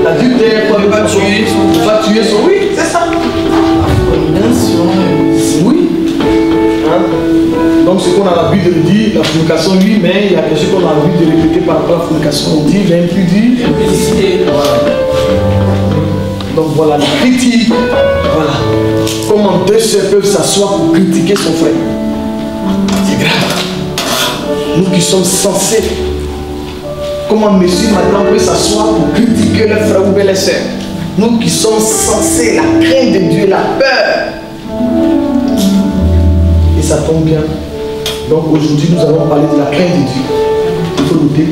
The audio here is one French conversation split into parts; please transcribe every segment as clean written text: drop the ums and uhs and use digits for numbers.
L'adultère, quoi, ne pas tuer son. Oui, c'est ça. Oui. Hein? Donc ce qu'on a l'habitude de dire, la fornication, oui, mais il y a quelque chose qu'on a l'habitude de répéter par rapport à la fornication. On dit l'impudicité. Voilà. Donc voilà, la critique. Voilà. Comment deux sœurs peuvent s'asseoir pour critiquer son frère. C'est grave. Nous qui sommes censés. Comment monsieur, madame peut s'asseoir pour critiquer les frères ou les sœurs. Nous qui sommes censés, la crainte de Dieu, la peur. Et ça tombe bien. Donc aujourd'hui, nous allons parler de la crainte de Dieu. Il faut noter.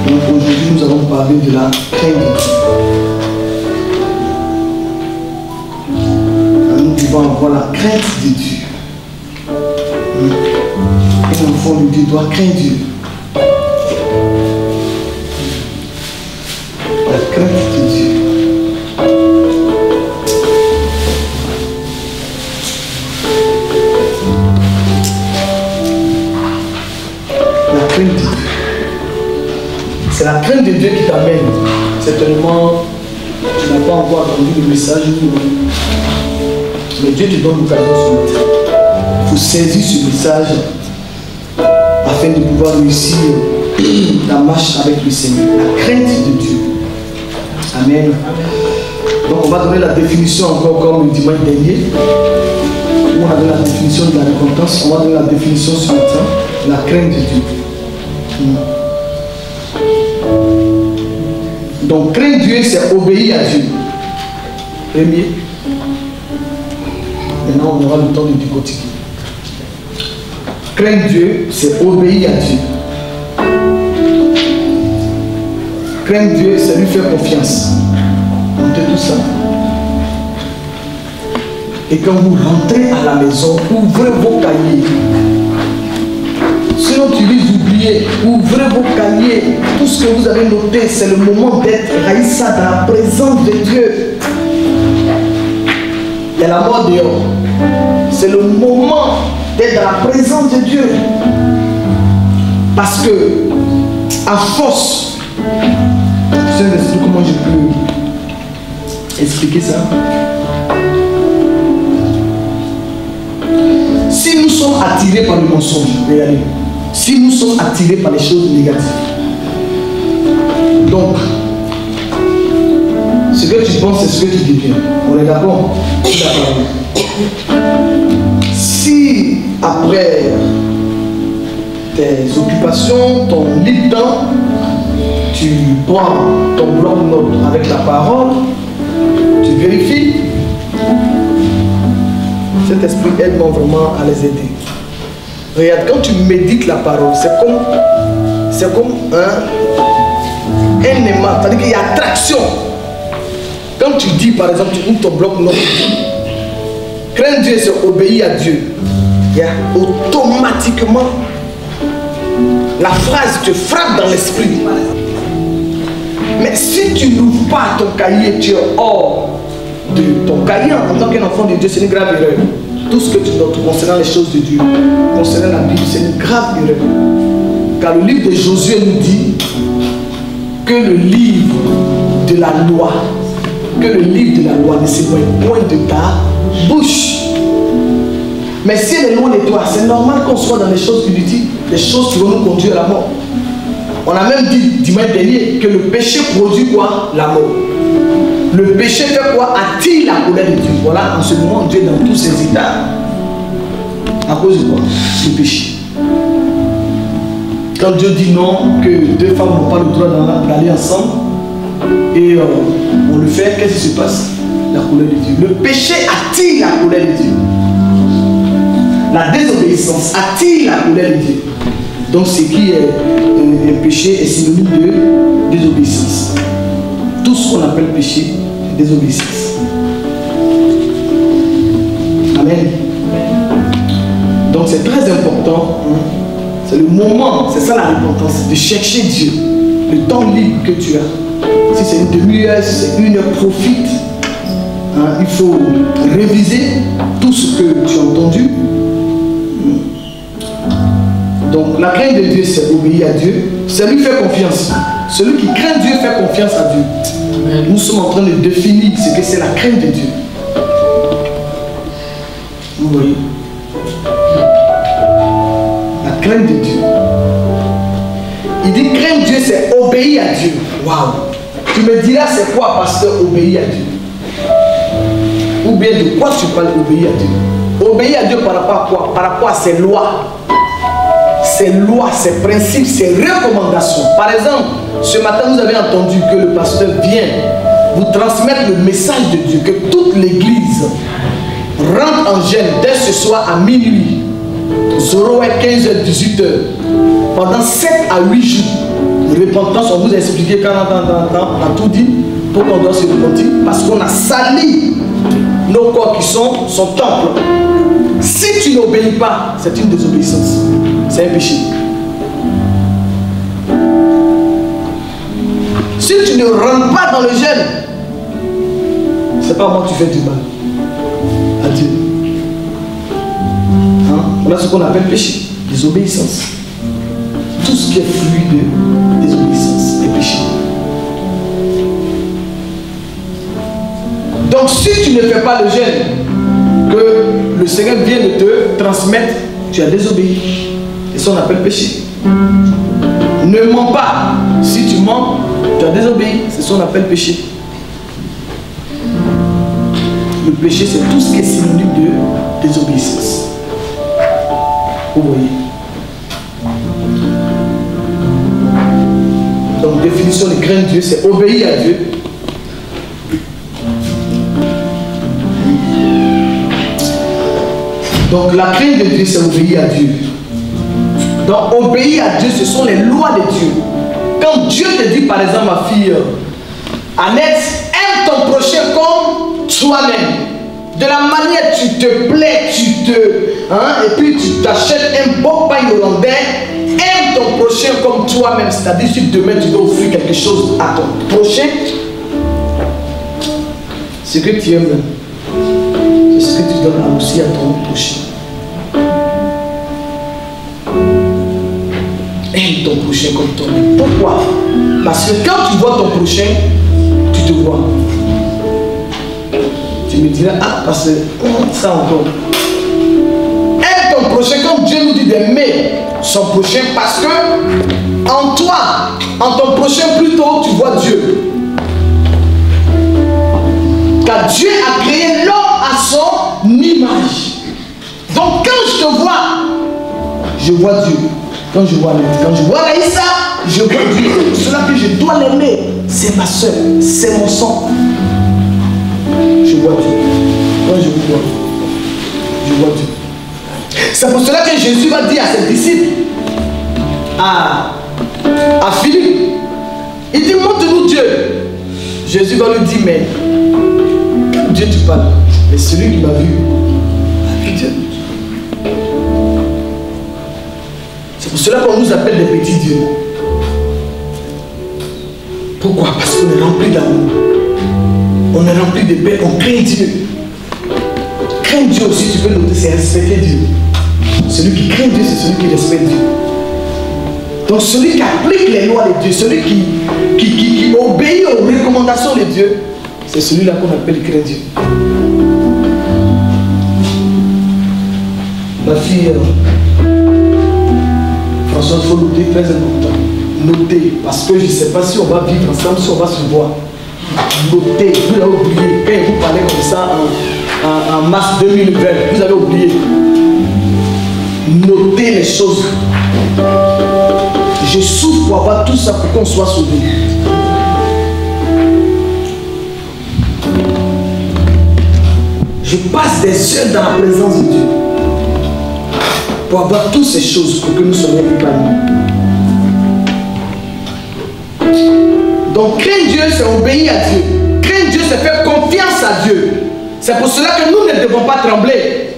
Donc aujourd'hui, nous allons parler de la crainte de Dieu. Nous devons avoir la crainte de Dieu. Et l'enfant de Dieu doit craindre Dieu. La crainte de Dieu. La crainte de Dieu. C'est la crainte de Dieu qui t'amène. Certainement, tu n'as pas encore entendu le message. Mais Dieu te donne l'occasion ce matin. Il faut saisir ce message afin de pouvoir réussir la marche avec le Seigneur. La crainte de Dieu. Amen. Donc on va donner la définition encore comme le dimanche dernier. Où on a donné la définition de la repentance. On va donner la définition ce matin. La crainte de Dieu. Donc craindre Dieu, c'est obéir à Dieu. Premier. Maintenant on aura le temps de décortiquer. Craindre Dieu, c'est obéir à Dieu. Craindre Dieu, c'est lui faire confiance. Notez tout ça. Et quand vous rentrez à la maison, ouvrez vos cahiers. Sinon tu risques d'oublier. Ouvrez vos cahiers. Tout ce que vous avez noté, c'est le moment d'être raïssa dans la présence de Dieu. Il y a la mort dehors. C'est le moment d'être dans la présence de Dieu. Parce que, à force, je sais pas comment je peux expliquer ça. Si nous sommes attirés par le mensonge, regardez, si nous sommes attirés par les choses négatives, donc, ce que tu penses, c'est ce que tu deviens. On est d'accord? Si après tes occupations, ton libre temps, tu prends ton bloc-notes avec la parole, tu vérifies, cet esprit aide-moi vraiment à les aider. Regarde, quand tu médites la parole, c'est comme un aimant, c'est-à-dire qu'il y a attraction. Quand tu dis, par exemple, tu ouvres ton bloc-notes, craindre Dieu, c'est obéir à Dieu. Automatiquement, la phrase te frappe dans l'esprit. Mais si tu n'ouvres pas ton cahier, tu es hors de ton cahier en tant qu'un enfant de Dieu, c'est une grave erreur. Tout ce que tu notes concernant les choses de Dieu, concernant la Bible, c'est une grave erreur. Car le livre de Josué nous dit que le livre de la loi, ne s'éloigne point de ta bouche. Mais si elle est loin de toi, c'est normal qu'on soit dans les choses inutiles, les choses qui vont nous conduire à la mort. On a même dit dimanche dernier que le péché produit quoi? La mort. Le péché fait quoi? Attire la colère de Dieu. Voilà, en ce moment, Dieu est dans tous ses états. À cause de quoi? Du péché. Quand Dieu dit non, que deux femmes n'ont pas le droit d'aller ensemble, et on le fait, qu'est-ce qui se passe? La colère de Dieu. Le péché attire la colère de Dieu. La désobéissance attire la colère de Dieu. Donc ce qui est un péché est synonyme de désobéissance. Tout ce qu'on appelle péché, c'est désobéissance. Amen. Donc c'est très important. C'est le moment, c'est ça la repentance, de chercher Dieu. Le temps libre que tu as. Si c'est une demi-heure, si c'est une heure, profite. Il faut réviser tout ce que tu as entendu. Donc la crainte de Dieu, c'est obéir à Dieu. C'est lui faire confiance. Celui qui craint Dieu fait confiance à Dieu. Nous sommes en train de définir ce que c'est la crainte de Dieu. Vous voyez? La crainte de Dieu. Il dit craindre Dieu, c'est obéir à Dieu. Waouh! Tu me diras, c'est quoi, pasteur, obéir à Dieu? Ou bien de quoi tu parles, obéir à Dieu? Obéir à Dieu par rapport à quoi? Par rapport à ses lois. Ses lois, ses principes, ses recommandations. Par exemple, ce matin, vous avez entendu que le pasteur vient vous transmettre le message de Dieu, que toute l'église rentre en jeûne dès ce soir à minuit, 15h, 18h, pendant 7 à 8 jours. Repentance, on vous a expliqué quand on a tout dit, pourquoi on doit se repentir, parce qu'on a sali nos corps qui sont son temple. Si tu n'obéis pas, c'est une désobéissance. C'est un péché. Si tu ne rentres pas dans le jeûne, c'est pas moi que tu fais du mal à Dieu. Hein? Voilà ce qu'on appelle péché, désobéissance. Tout ce qui est fruit de désobéissance est péché. Donc si tu ne fais pas le jeûne que le Seigneur vient de te transmettre, tu as désobéi. Et ça on appelle péché. Ne mens pas. Si tu mens, tu as désobéi. C'est ça on appelle péché. Le péché, c'est tout ce qui est synonyme de désobéissance. Vous voyez? Donc, définition de craindre Dieu, c'est obéir à Dieu. Donc, la crainte de Dieu, c'est obéir à Dieu. Donc, obéir à Dieu, ce sont les lois de Dieu. Quand Dieu te dit, par exemple, ma fille Annette, aime ton prochain comme toi-même. De la manière tu te plais, et puis tu t'achètes un beau pain hollandais, aime ton prochain comme toi-même. C'est-à-dire, si demain tu dois offrir quelque chose à ton prochain, ce que tu aimes, c'est ce que tu donnes aussi à ton prochain. Aime ton prochain comme toi-même. Pourquoi? Parce que quand tu vois ton prochain, tu te vois. Tu me diras, ah, parce que ça encore. Aime ton prochain comme Dieu nous dit d'aimer son prochain, parce que en toi, en ton prochain plutôt, tu vois Dieu. Car Dieu a créé l'homme à son image. Donc quand je te vois, je vois Dieu. Quand je vois Laïssa, je vois Dieu. C'est cela que je dois l'aimer. C'est ma soeur, c'est mon sang. Je vois Dieu. Quand je vous vois, je vois Dieu. C'est pour cela que Jésus va dire à ses disciples, à Philippe, il dit, montre-nous Dieu. Jésus va lui dire, mais quel Dieu tu parles? Mais celui qui m'a vu a vu Dieu. C'est pour cela qu'on nous appelle des petits dieux. Pourquoi? Parce qu'on est rempli d'amour. On est rempli de paix, on craint Dieu. Craindre Dieu aussi, tu peux noter, c'est respecter Dieu. Celui qui craint Dieu, c'est celui qui respecte Dieu. Donc celui qui applique les lois de Dieu, celui qui obéit aux recommandations de Dieu, c'est celui-là qu'on appelle craindre Dieu. Ma fille, François, il faut noter, très important. Noter, parce que je ne sais pas si on va vivre ensemble, si on va se voir. Notez, vous avez oublié, quand vous parlez comme ça en mars 2020, vous avez oublié. Notez les choses. Je souffre pour avoir tout ça pour qu'on soit sauvé. Je passe des heures dans la présence de Dieu pour avoir toutes ces choses pour que nous soyons épanouis. Donc craindre Dieu, c'est obéir à Dieu. Craindre Dieu, c'est faire confiance à Dieu. C'est pour cela que nous ne devons pas trembler.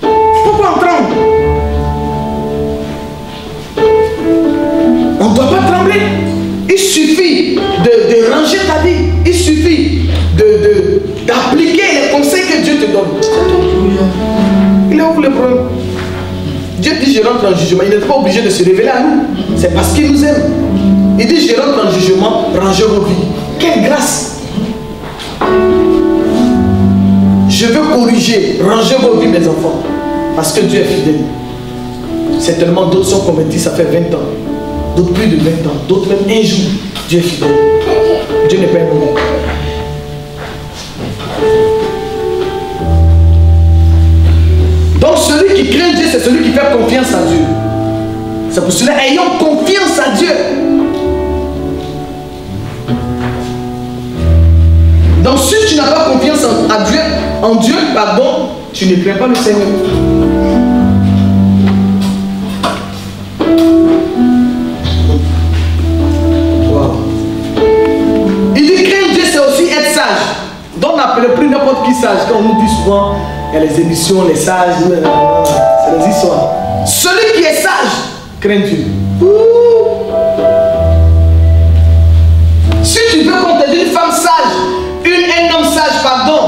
Pourquoi on tremble? On ne doit pas trembler. Il suffit de ranger ta vie. Il suffit d'appliquer les conseils que Dieu te donne. Il est où le problème? Dieu dit je rentre en jugement. Il n'est pas obligé de se révéler à nous. C'est parce qu'il nous aime. Il dit je rentre en jugement, rangez vos vies. Quelle grâce! Je veux corriger, ranger vos vies mes enfants. Parce que Dieu est fidèle. Certainement d'autres sont convertis, ça fait 20 ans. D'autres plus de 20 ans. D'autres même un jour. Dieu est fidèle. Dieu n'est pas un mauvais. Donc celui qui craint Dieu, c'est celui qui fait confiance à Dieu. C'est pour cela, ayons confiance à Dieu. Donc si tu n'as pas confiance en Dieu, pardon, tu ne crains pas le Seigneur. Wow. Il dit craindre Dieu, c'est aussi être sage. Donc n'appelez plus n'importe qui sage. Quand on nous dit souvent, il y a les émissions, les sages, c'est les histoires. Celui qui est sage, craint Dieu. Si tu veux qu'on te dise une femme sage, un homme sage, pardon,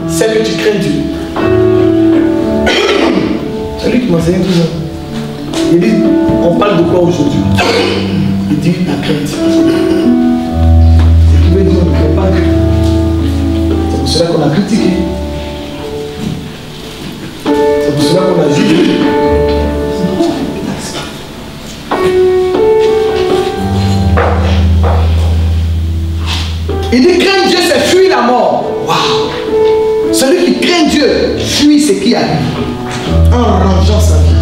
c'est que tu crains Dieu. C'est lui qui m'enseigne tout ça. Il dit, on parle de quoi aujourd'hui? Il dit la crainte. C'est qui veut dire on ne craint pas Dieu. C'est pour cela qu'on a critiqué. C'est pour cela qu'on a jugé. Il dit craindre Dieu, c'est fuir la mort. Waouh! Celui qui craint Dieu fuit ce qui arrive en rangeant sa vie.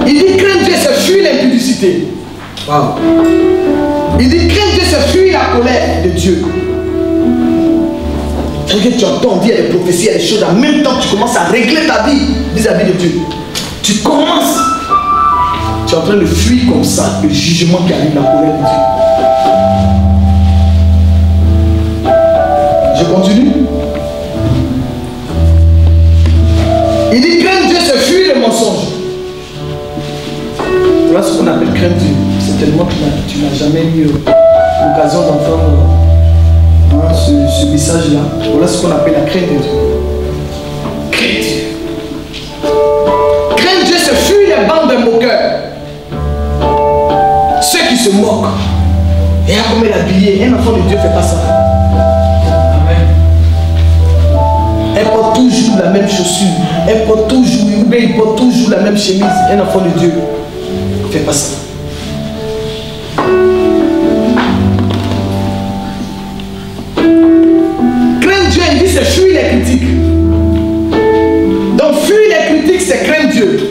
Il dit craindre Dieu, c'est fuir l'impudicité. Waouh! Il dit craindre Dieu, c'est fuir la colère de Dieu. Regarde, tu entends dire des prophéties, des choses, en même temps tu commences à régler ta vie vis-à-vis de Dieu. Tu commences. Tu es en train de fuir comme ça le jugement qui arrive, la colère de Dieu. Je continue. Il dit craindre Dieu, c'est fuir le mensonge. Voilà ce qu'on appelle craindre Dieu. C'est tellement que tu n'as jamais eu l'occasion d'entendre ce message-là. Voilà ce qu'on appelle la crainte de Dieu. Craindre Dieu. Craindre Dieu, c'est fuir les bandes de moqueurs. Ceux qui se moquent. Et à comment il est habillé. Un enfant de Dieu ne fait pas ça. Amen. Elle porte toujours la même chaussure. Elle porte toujours, ou bien il porte toujours la même chemise. Un enfant de Dieu ne fait pas ça. Craindre Dieu, il dit c'est fuir les critiques. Donc fuir les critiques, c'est craindre Dieu.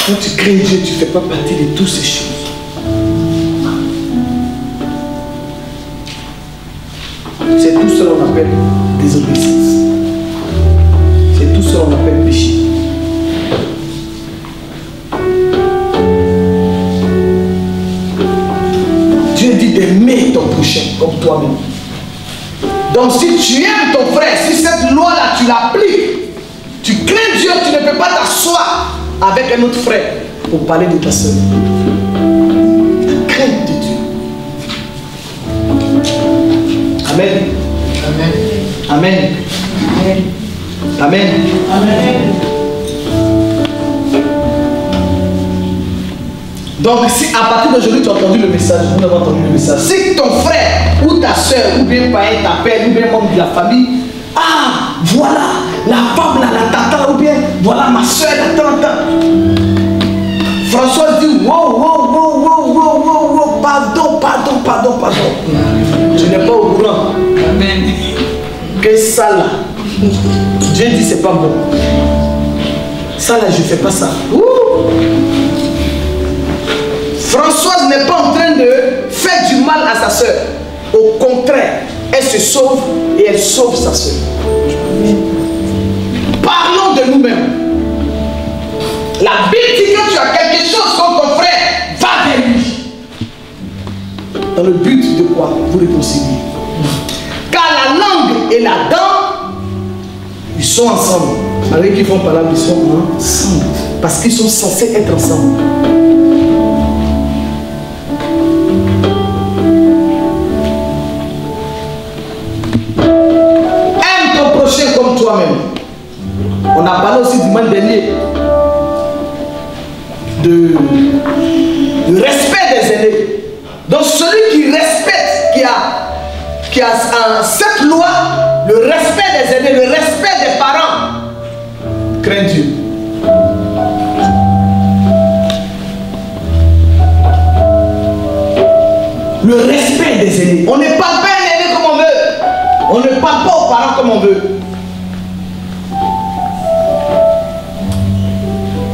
Quand tu crains Dieu, tu ne fais pas partie de toutes ces choses. C'est tout cela qu'on appelle désobéissance. C'est tout cela qu'on appelle péché. Dieu dit d'aimer ton prochain comme toi-même. Donc si tu aimes ton frère, si cette loi-là tu l'appliques, tu crains Dieu, tu ne peux pas t'asseoir avec un autre frère pour parler de ta soeur. La crainte de Dieu. Amen. Amen. Amen. Amen. Amen. Amen. Donc si à partir d'aujourd'hui tu as entendu le message, vous n'avez entendu le message. Si ton frère ou ta soeur ou bien parent t'appelle ou bien membre de la famille, ah voilà la femme là, la tata ou bien voilà ma soeur, la tante. François dit wow, pardon. Tu n'es pas au courant. Amen. Que ça là, Dieu dit c'est pas bon. Ça là, je fais pas ça. Françoise n'est pas en train de faire du mal à sa soeur. Au contraire, elle se sauve et elle sauve sa soeur. Parlons de nous-mêmes. La Bible dit que tu as quelque chose contre ton frère, va vers lui. Dans le but de quoi? Vous réconcilier. Car la langue et la dent, ils sont ensemble. Malgré qu'ils font parler, ils sont ensemble. Parce qu'ils sont censés être ensemble. parlé aussi dimanche dernier de respect des aînés. Donc celui qui respecte, qui a cette loi, le respect des aînés, le respect des parents, craint Dieu. Le respect des aînés. On ne parle pas un aîné comme on veut. On ne parle pas aux parents comme on veut.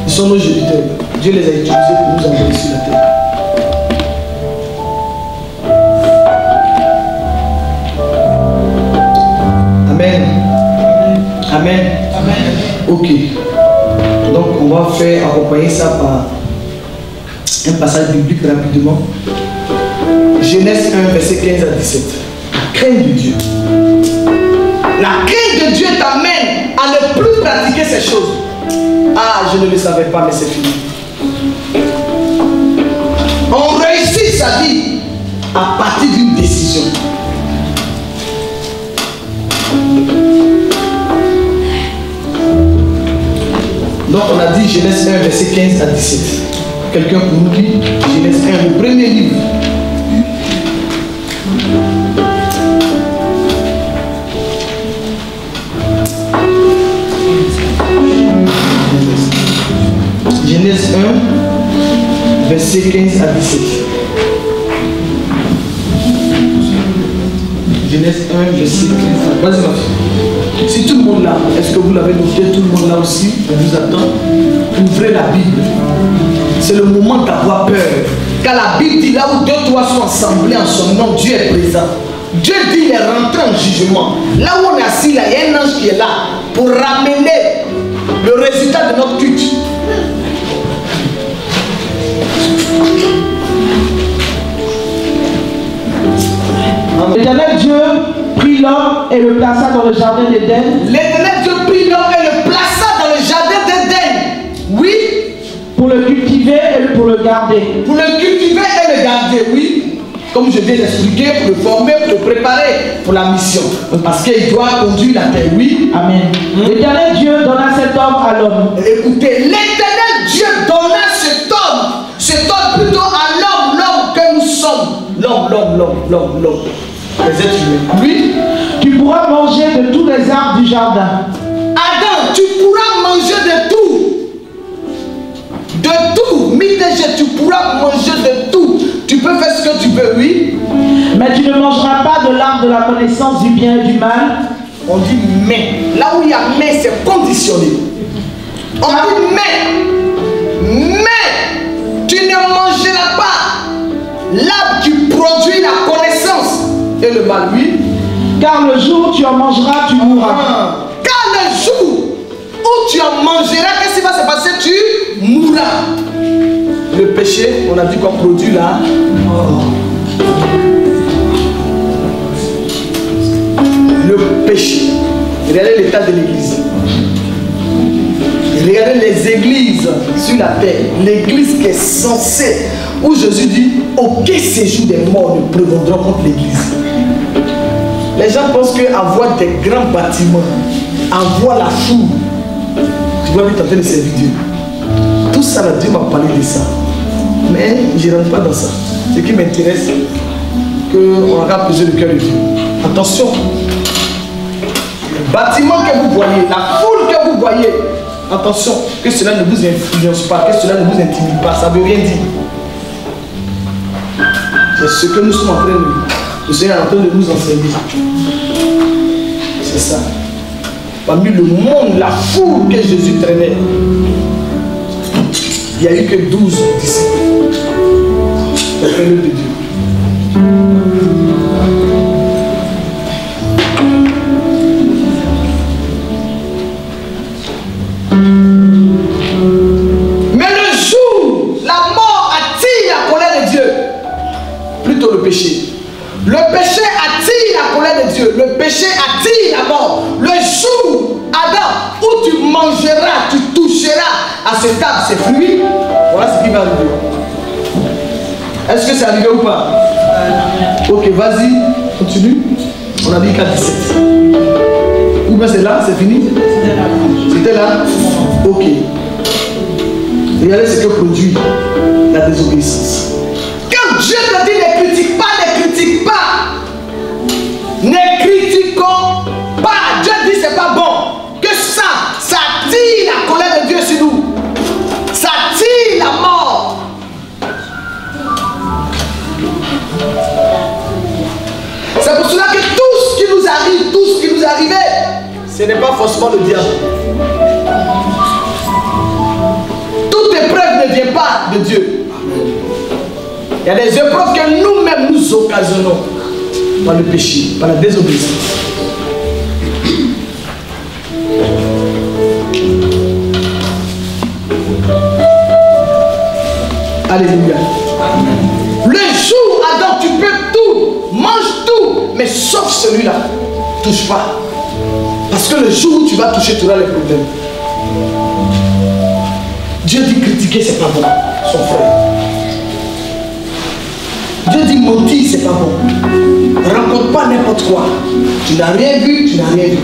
Ils sont nos géniteurs. Dieu les a utilisés pour nous envoyer sur la terre. Amen. Amen. Amen. Ok. Donc on va faire accompagner ça par un passage biblique rapidement. Genèse 1, verset 15 à 17. La crainte de Dieu. La crainte de Dieu t'amène à ne plus pratiquer ces choses. Ah, je ne le savais pas, mais c'est fini. On réussit sa vie à partir d'une décision. Donc on a dit Genèse 1, verset 15 à 17. Quelqu'un pour nous dit Genèse 1, le premier livre. Genèse 1, verset 15 à 17. Genèse 1, verset 15 à 17. Vas-y, ma fille. Si tout le monde là, est-ce que vous l'avez noté? Tout le monde là aussi, on vous attend. Ouvrez la Bible. C'est le moment d'avoir peur. Car la Bible dit là où deux, trois sont assemblés en son nom, Dieu est présent. Dieu dit il est rentré en jugement. Là où on est assis, là, il y a un ange qui est là pour ramener le résultat de notre culte. L'Éternel Dieu prit l'homme et le plaça dans le jardin d'Éden. L'Éternel Dieu prit l'homme et le plaça dans le jardin d'Éden. Oui. Pour le cultiver et pour le garder. Pour le cultiver et le garder, oui. Comme je viens d'expliquer, pour le former, pour le préparer pour la mission. Parce qu'il doit conduire la terre, oui. Amen. L'Éternel Dieu donna cet homme à l'homme. Écoutez, l'Éternel Dieu donna cet homme plutôt à l'homme que nous sommes. L'homme. Les êtres humains. Oui. Tu pourras manger de tous les arbres du jardin. Adam, tu pourras manger de tout. De tout. Tu pourras manger de tout. Tu peux faire ce que tu veux, oui. Mais tu ne mangeras pas de l'arbre de la connaissance du bien et du mal. On dit mais. Là où il y a mais, c'est conditionné. On dit mais tu ne mangeras pas l'arbre qui produit la connaissance et le mal, oui. Car le jour où tu en mangeras, tu mourras. Car le jour où tu en mangeras, qu'est-ce qui va se passer? Tu mourras. Le péché, on a dit qu'on produit là. Le péché. Regardez l'état de l'église. Regardez les églises sur la terre. L'église qui est censée, où Jésus dit aucun séjour des morts ne prévaudra contre l'église. Les gens pensent qu'avoir des grands bâtiments, avoir la foule, tu vois vite en train de servir Dieu. Tout ça, Dieu m'a parlé de ça. Mais je ne rentre pas dans ça. Ce qui m'intéresse, qu'on aura pesé le cœur de Dieu. Attention, le bâtiment que vous voyez, la foule que vous voyez, attention, que cela ne vous influence pas, que cela ne vous intimide pas, ça ne veut rien dire. C'est ce que nous sommes en train de... Le Seigneur est en train de nous enseigner. C'est ça. Parmi le monde, la foule que Jésus traînait, il n'y a eu que 12 disciples. Le peuple de Dieu. Mais le jour, la mort attire la colère de Dieu. Plutôt le péché. Le péché attire la colère de Dieu. Le péché attire la mort. Le jour, Adam, où tu mangeras, tu toucheras à cet arbre, ces fruits, voilà ce qui va arriver. Est-ce que c'est arrivé ou pas? Ok, vas-y, continue. On a dit 4, 17. Ou bien c'est là, c'est fini? C'était là? Ok. Regardez ce que produit la désobéissance. Quand Dieu te dit ne critique pas, ne critique pas. Ne critiquons pas. Dieu dit c'est pas bon. Que ça attire la colère de Dieu sur nous. Ça attire la mort. C'est pour cela que tout ce qui nous arrive, tout ce qui nous arrivait, ce n'est pas forcément le diable. Toute épreuve ne vient pas de Dieu. Il y a des épreuves que nous-mêmes nous occasionnons par le péché, par la désobéissance. Alléluia. Le jour, Adam, tu peux tout, mange tout, mais sauf celui-là, touche pas. Parce que le jour où tu vas toucher, tu auras les problèmes. Dieu dit critiquer, c'est pas bon, son frère. Dieu dit mentir, c'est pas bon. Rencontre pas n'importe quoi. Tu n'as rien vu, tu n'as rien vu.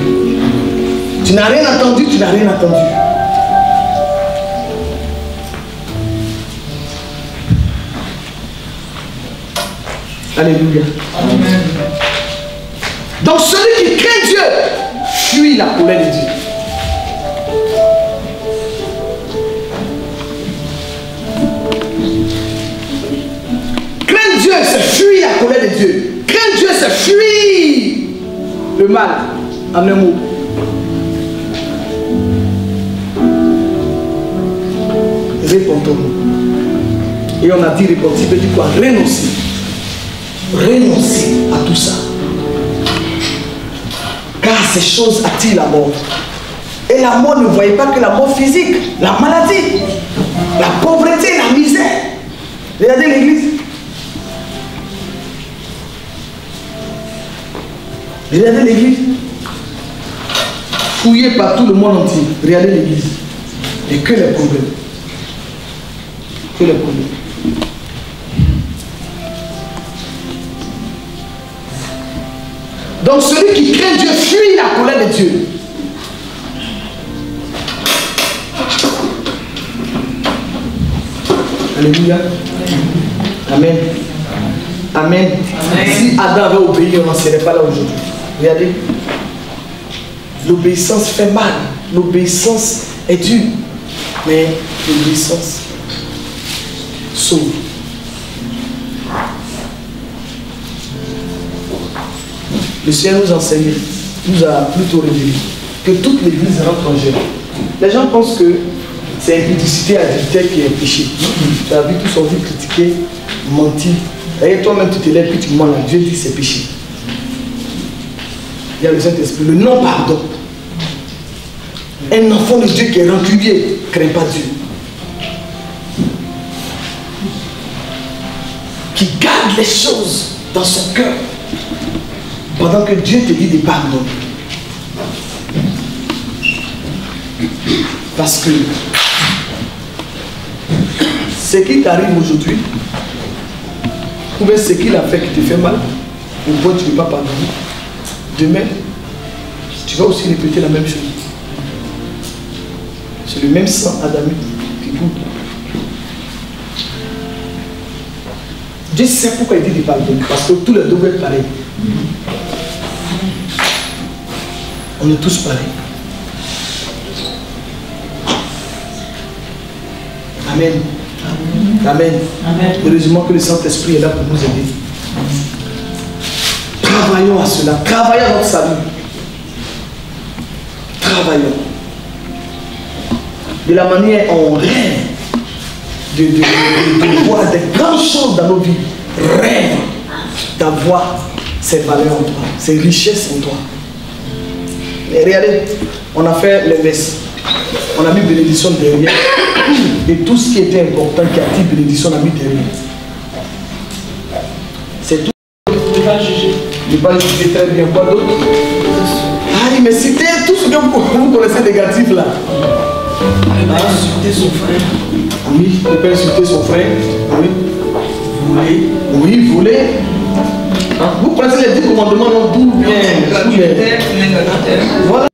Tu n'as rien entendu, tu n'as rien entendu. Alléluia. Amen. Donc celui qui craint Dieu fuit la colère de Dieu. Craindre Dieu, c'est fuir la colère de Dieu. Craindre Dieu, c'est fuir le mal. En un mot. Répondons-nous. Et on a dit repentir, veut dire quoi? Renoncer. Renoncer à tout ça. Car ces choses attirent la mort. Et la mort ne voyait pas que la mort physique, la maladie, la pauvreté, la misère. Regardez l'église. Regardez l'église. Fouillez par tout le monde entier. Regardez l'église. Et que les problèmes. Que les problèmes. Donc celui qui craint Dieu fuit la colère de Dieu. Alléluia. Amen. Amen. Amen. Si Adam avait obéi, on n'en serait pas là aujourd'hui. Regardez. L'obéissance fait mal. L'obéissance est dure. Mais l'obéissance sauve. Le Seigneur nous enseigne, nous a plutôt révélé que toute l'église rentre en jeu. Les gens pensent que c'est impudicité adultère qui est un péché. Tu as vu tous sont venus critiquer, mentir. Et toi-même tu te lèves puis tu mens là. Dieu dit que c'est péché. Il y a le Saint-Esprit, le non-pardon. Un enfant de Dieu qui est rancunier ne craint pas Dieu. Qui garde les choses dans son cœur. Pendant que Dieu te dit de pardonner. Parce que ce qui t'arrive aujourd'hui, ou bien ce qu'il a fait qui te fait mal, ou bien tu ne peux pas pardonner, demain, tu vas aussi répéter la même chose. C'est le même sang adamique qui coule. Dieu sait pourquoi il dit de pardonner, parce que tous les deux vont être pareils. On est tous pareils. Amen. Amen. Amen. Heureusement que le Saint-Esprit est là pour nous aider. Travaillons à cela. Travaillons à notre salut. Travaillons. De la manière on rêve de voir des grandes choses dans nos vies. Rêve d'avoir ces valeurs en toi, ces richesses en toi. Et regardez, on a fait l'inverse. On a mis bénédiction derrière. Et tout ce qui était important qui a dit bénédiction, on a mis derrière. C'est tout. Je ne vais pas juger. Je ne vais pas juger très bien. Quoi d'autre? Ah, mais c'était tout ce que vous connaissez négatif là. Il ne peut pas insulter son frère. Oui, il ne peut pas insulter son frère. Oui. Voler. Oui, voler. Hein? Vous connaissez les 10 commandements, non? D'où bien. Voilà.